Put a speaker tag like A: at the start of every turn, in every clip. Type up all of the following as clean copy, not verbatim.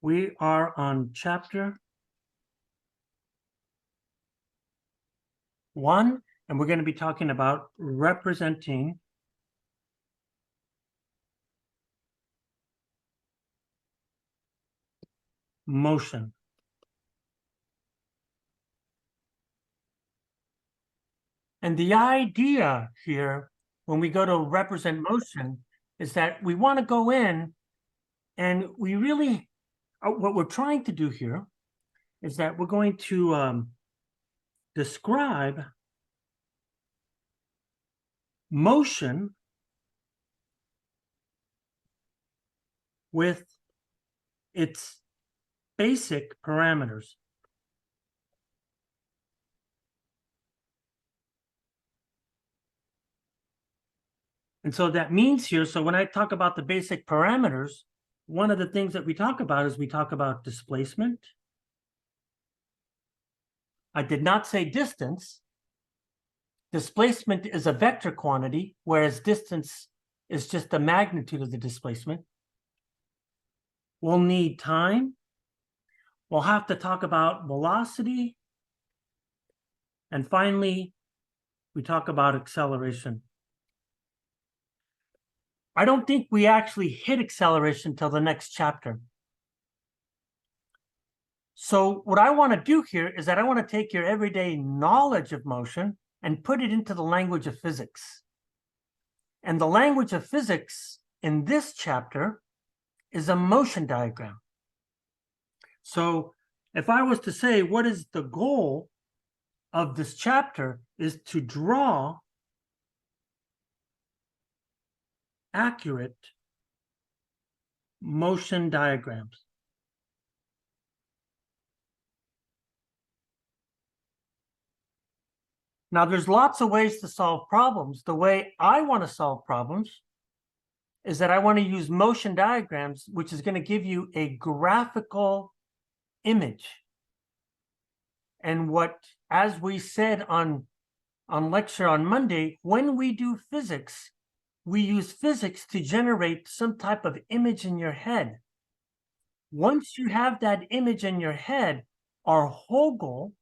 A: We are on chapter 1, and we're going to be talking about representing motion. And the idea here, when we go to represent motion, is that we want to go in and we really, what we're trying to do here is that we're going to describe motion with its basic parameters. And so that means here, so when I talk about the basic parameters, one of the things that we talk about is we talk about displacement. I did not say distance. Displacement is a vector quantity, whereas distance is just the magnitude of the displacement. We'll need time. We'll have to talk about velocity. And finally, we talk about acceleration. I don't think we actually hit acceleration till the next chapter. So what I want to do here is that I want to take your everyday knowledge of motion and put it into the language of physics. And the language of physics in this chapter is a motion diagram. So if I was to say, what is the goal of this chapter, is to draw accurate motion diagrams. Now, there's lots of ways to solve problems. The way I want to solve problems is that I want to use motion diagrams, which is going to give you a graphical image. And what, as we said on lecture on Monday, when we do physics, we use physics to generate some type of image in your head. Once you have that image in your head, our whole goal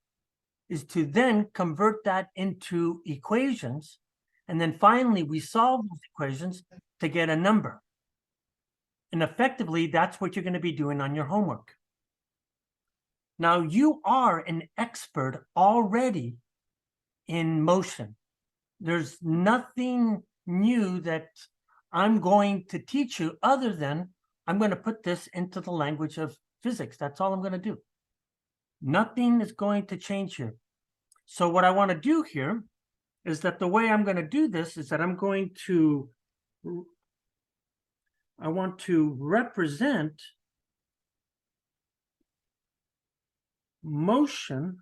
A: is to then convert that into equations. And then finally, we solve those equations to get a number. And effectively, that's what you're going to be doing on your homework. Now, you are an expert already in motion. There's nothing new that I'm going to teach you other than I'm going to put this into the language of physics. That's all I'm going to do. Nothing is going to change here. So what I want to do here is that the way I'm going to do this is that I want to represent motion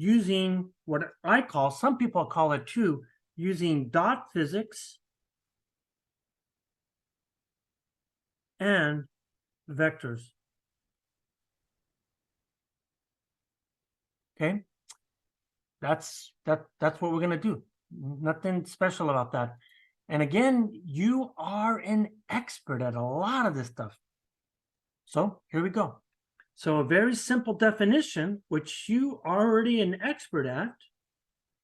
A: using what I call, some people call it too, using dot physics and vectors. Okay, that's what we're going to do. Nothing special about that. And again, you are an expert at a lot of this stuff. So here we go. So a very simple definition, which you are already an expert at,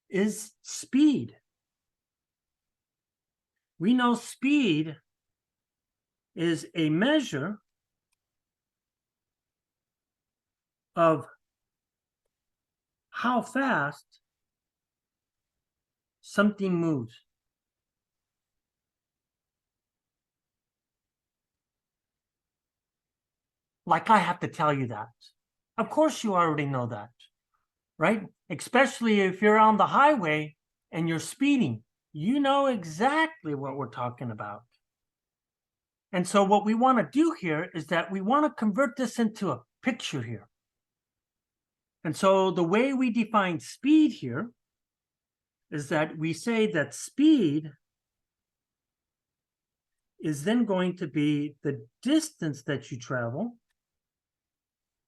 A: is speed. We know speed is a measure of how fast something moves. Like I have to tell you that. Of course you already know that, right? Especially if you're on the highway and you're speeding. You know exactly what we're talking about. And so what we want to do here is that we want to convert this into a picture here. And so the way we define speed here is that we say that speed is then going to be the distance that you travel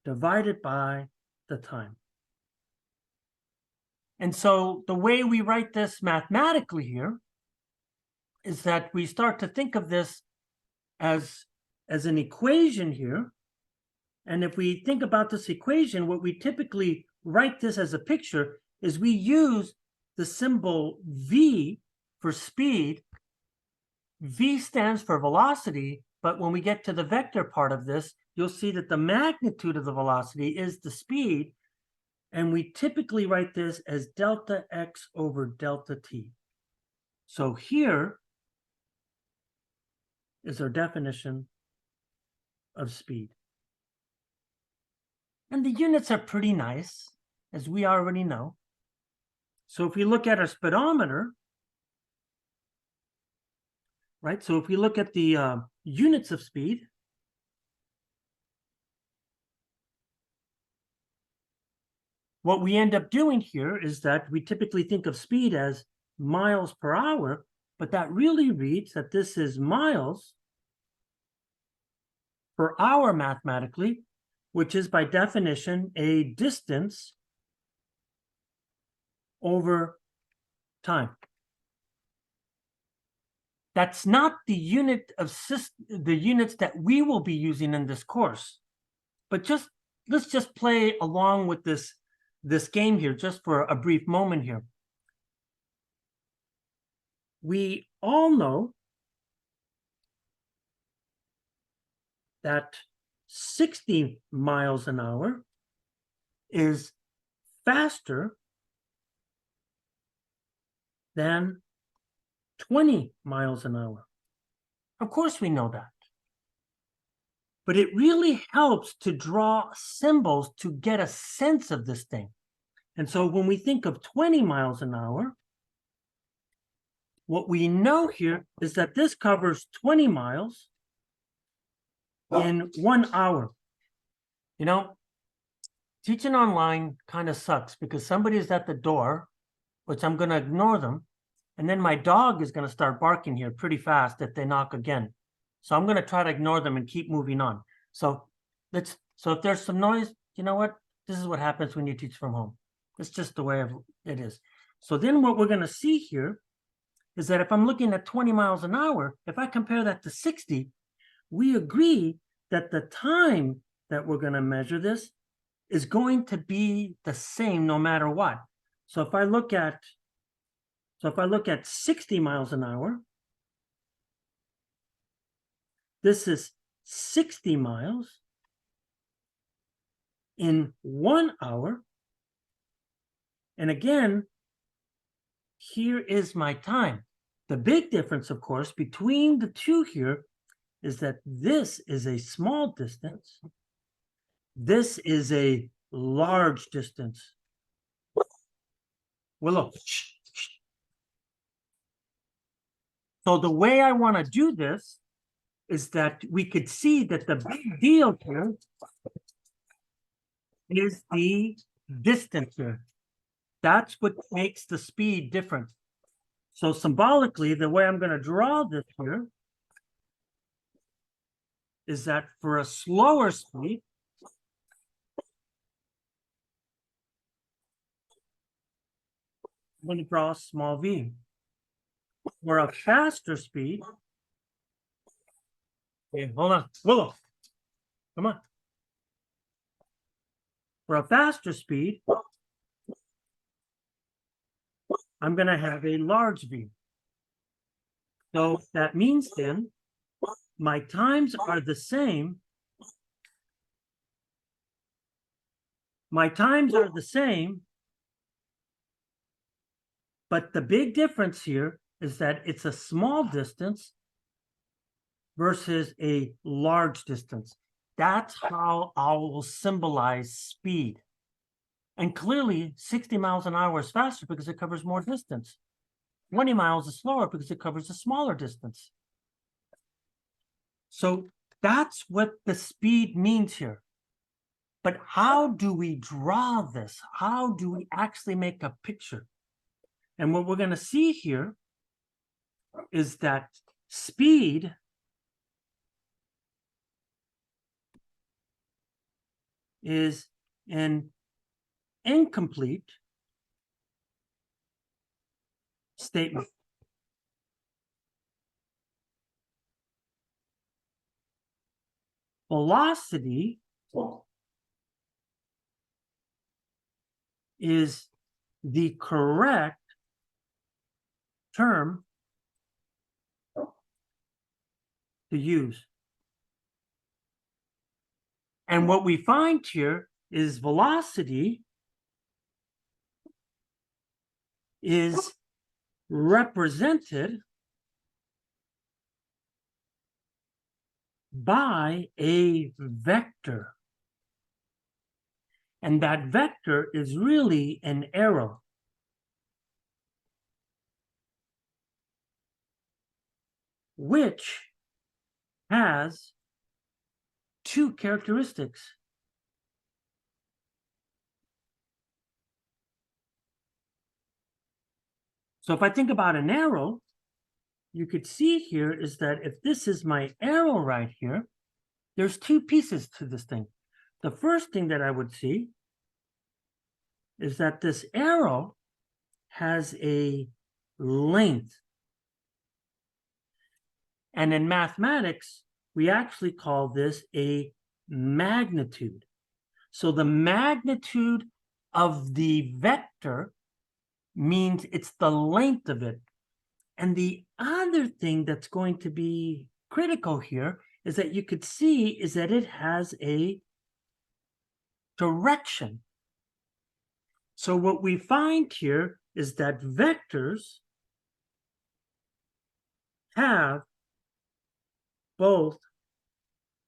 A: divided by the time. And so the way we write this mathematically here is that we start to think of this as an equation here. And if we think about this equation, what we typically write this as a picture is we use the symbol V for speed. V stands for velocity, but when we get to the vector part of this, you'll see that the magnitude of the velocity is the speed, and we typically write this as delta x over delta t. So here is our definition of speed. And the units are pretty nice, as we already know. So if we look at our speedometer, right? So if we look at the units of speed, what we end up doing here is that we typically think of speed as miles per hour, but that really reads that this is miles per hour mathematically, which is by definition a distance over time. That's not the unit of the units that we will be using in this course, but let's just play along with this game here just for a brief moment here. We all know that 60 miles an hour is faster than 20 miles an hour. Of course we know that. But it really helps to draw symbols to get a sense of this thing. And so when we think of 20 miles an hour, what we know here is that this covers 20 miles in 1 hour. You know, teaching online kind of sucks because somebody is at the door, which I'm going to ignore them, and then my dog is going to start barking here pretty fast if they knock again. So I'm going to try to ignore them and keep moving on. So if there's some noise, you know what? This is what happens when you teach from home. It's just the way it is. So then what we're going to see here is that if I'm looking at 20 miles an hour, if I compare that to 60, we agree that the time that we're going to measure this is going to be the same no matter what. So if I look at 60 miles an hour, this is 60 miles in 1 hour. And again, here is my time. The big difference, of course, between the two here is that this is a small distance. This is a large distance. Willow. So the way I want to do this is that we could see that the big deal here is the distance here. That's what makes the speed different. So symbolically, the way I'm going to draw this here is that for a slower speed, I'm going to draw a small v. For a faster speed, okay, hold on, Willow, come on. For a faster speed, I'm going to have a large v. So that means then my times are the same. My times are the same, but the big difference here is that it's a small distance versus a large distance. That's how I will symbolize speed. And clearly 60 miles an hour is faster because it covers more distance. 20 miles is slower because it covers a smaller distance. So that's what the speed means here. But how do we draw this? How do we actually make a picture? And what we're going to see here is that speed is an incomplete statement. velocity is the correct term to use. And what we find here is velocity is represented by a vector. And that vector is really an arrow. Which has two characteristics. So if I think about an arrow, you could see here is that if this is my arrow right here, there's two pieces to this thing. The first thing that I would see is that this arrow has a length. And in mathematics, we actually call this a magnitude. So the magnitude of the vector means it's the length of it. And the other thing that's going to be critical here is that you could see is that it has a direction. So what we find here is that vectors have both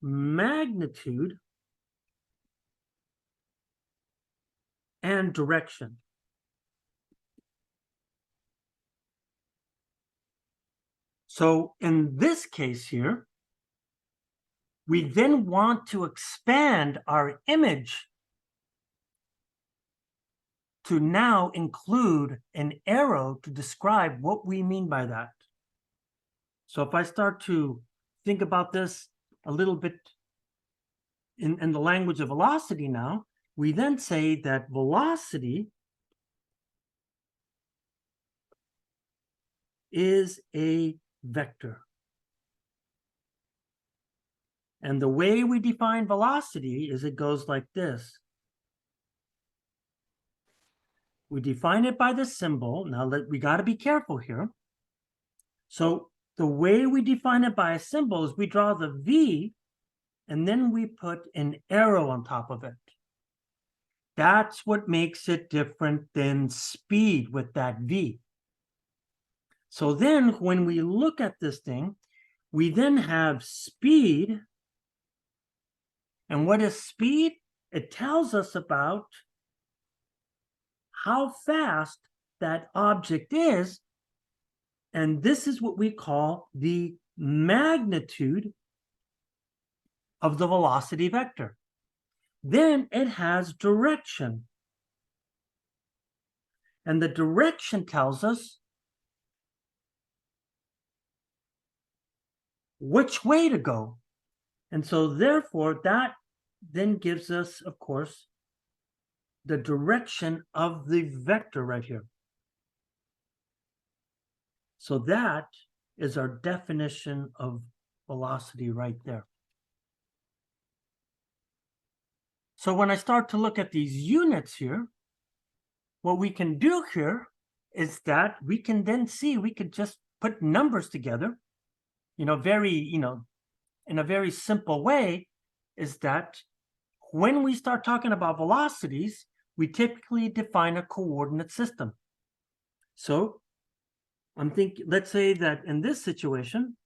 A: magnitude and direction. So in this case here, we then want to expand our image to now include an arrow to describe what we mean by that. So if I start to think about this a little bit in the language of velocity now, we then say that velocity is a vector. And the way we define velocity is it goes like this. We define it by the symbol. Now we got to be careful here. So the way we define it by a symbol is we draw the V and then we put an arrow on top of it. That's what makes it different than speed with that V. So then when we look at this thing, we then have speed. And what is speed? It tells us about how fast that object is. And this is what we call the magnitude of the velocity vector. Then it has direction. And the direction tells us which way to go. And so therefore, that then gives us, of course, the direction of the vector right here. So that is our definition of velocity right there. So when I start to look at these units here, what we can do here is that we can then see, we could just put numbers together, in a very simple way, is that when we start talking about velocities, we typically define a coordinate system. So I'm thinking, let's say that in this situation,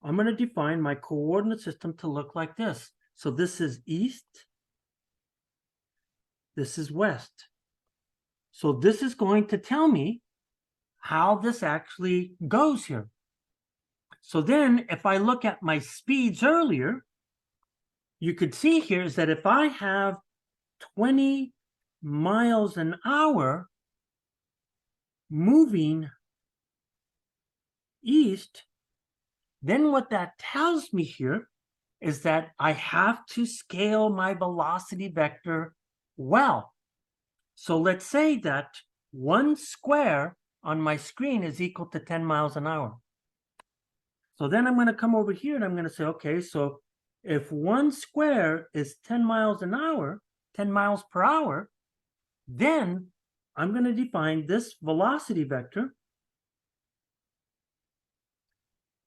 A: I'm going to define my coordinate system to look like this. So this is east, this is west. So this is going to tell me how this actually goes here. So then if I look at my speeds earlier, you could see here is that if I have 20 miles an hour moving east, then what that tells me here is that I have to scale my velocity vector well. So let's say that 1 square on my screen is equal to 10 miles an hour. So then I'm going to come over here and I'm going to say, okay, so if 1 square is 10 miles an hour, 10 miles per hour, then I'm going to define this velocity vector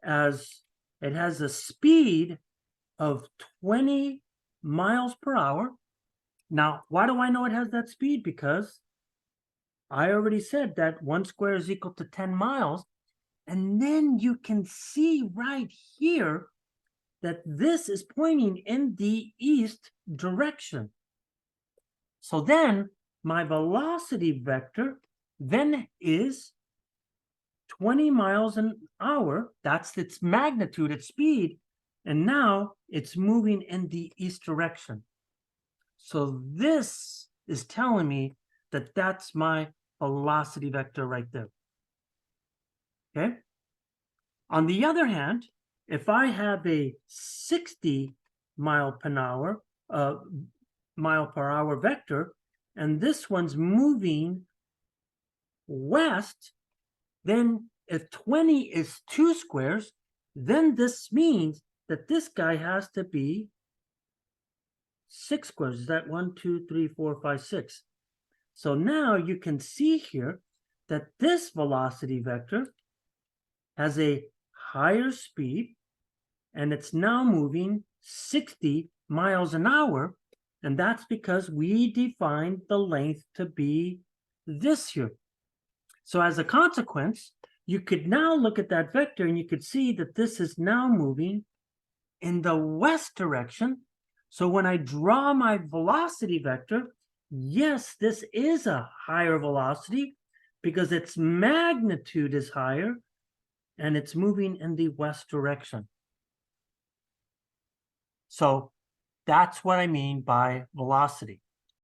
A: as it has a speed of 20 miles per hour. Now, why do I know it has that speed? Because I already said that 1 square is equal to 10 miles. And then you can see right here that this is pointing in the east direction. So then my velocity vector then is 20 miles an hour. That's its magnitude, its speed. And now it's moving in the east direction. So this is telling me that that's my velocity vector right there. Okay. On the other hand, if I have a 60 mile per hour vector, and this one's moving west, then if 20 is 2 squares, then this means that this guy has to be 6 squares. Is that 1, 2, 3, 4, 5, 6? So now you can see here that this velocity vector has a higher speed, and it's now moving 60 miles an hour, and that's because we defined the length to be this here. So as a consequence, you could now look at that vector and you could see that this is now moving in the west direction. So when I draw my velocity vector, yes, this is a higher velocity because its magnitude is higher and it's moving in the west direction. So that's what I mean by velocity.